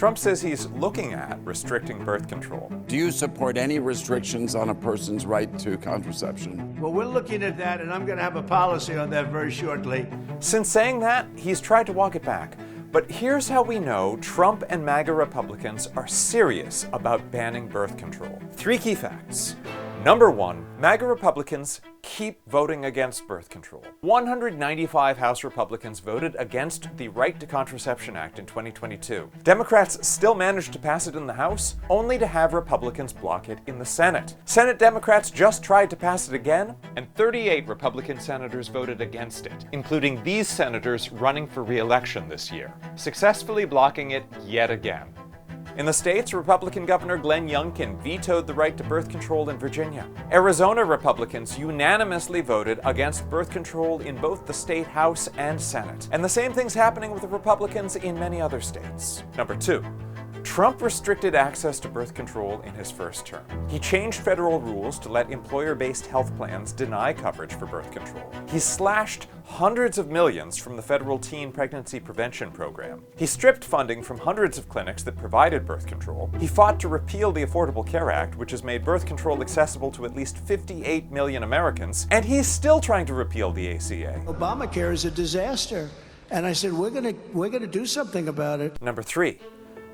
Trump says he's looking at restricting birth control. Do you support any restrictions on a person's right to contraception? Well, we're looking at that, and I'm going to have a policy on that very shortly. Since saying that, he's tried to walk it back. But here's how we know Trump and MAGA Republicans are serious about banning birth control. 3 key facts. Number 1, MAGA Republicans keep voting against birth control. 195 House Republicans voted against the Right to Contraception Act in 2022. Democrats still managed to pass it in the House, only to have Republicans block it in the Senate. Senate Democrats just tried to pass it again, and 38 Republican senators voted against it, including these senators running for re-election this year, successfully blocking it yet again. In the States, Republican Governor Glenn Youngkin vetoed the right to birth control in Virginia. Arizona Republicans unanimously voted against birth control in both the state House and Senate. And the same thing's happening with the Republicans in many other states. Number 2. Trump restricted access to birth control in his first term. He changed federal rules to let employer-based health plans deny coverage for birth control. He slashed hundreds of millions from the federal teen pregnancy prevention program. He stripped funding from hundreds of clinics that provided birth control. He fought to repeal the Affordable Care Act, which has made birth control accessible to at least 58 million Americans. And he's still trying to repeal the ACA. Obamacare is a disaster. And I said, we're gonna do something about it. Number 3.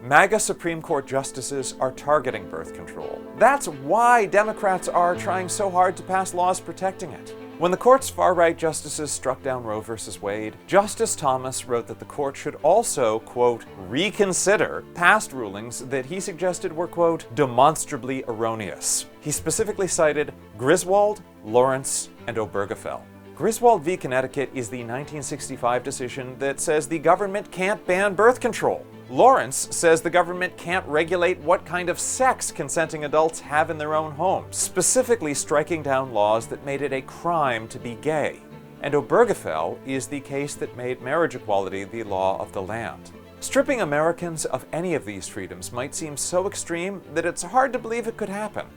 MAGA Supreme Court justices are targeting birth control. That's why Democrats are trying so hard to pass laws protecting it. When the court's far-right justices struck down Roe v. Wade, Justice Thomas wrote that the court should also, quote, reconsider past rulings that he suggested were, quote, demonstrably erroneous. He specifically cited Griswold, Lawrence, and Obergefell. Griswold v. Connecticut is the 1965 decision that says the government can't ban birth control. Lawrence says the government can't regulate what kind of sex consenting adults have in their own homes, specifically striking down laws that made it a crime to be gay. And Obergefell is the case that made marriage equality the law of the land. Stripping Americans of any of these freedoms might seem so extreme that it's hard to believe it could happen.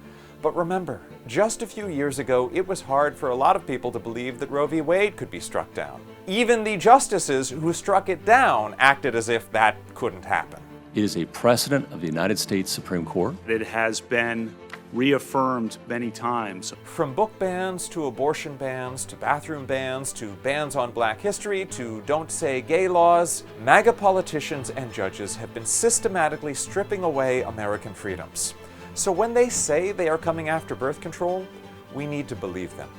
But remember, just a few years ago, it was hard for a lot of people to believe that Roe v. Wade could be struck down. Even the justices who struck it down acted as if that couldn't happen. It is a precedent of the United States Supreme Court. It has been reaffirmed many times. From book bans to abortion bans to bathroom bans to bans on Black history to don't say gay laws, MAGA politicians and judges have been systematically stripping away American freedoms. So when they say they are coming after birth control, we need to believe them.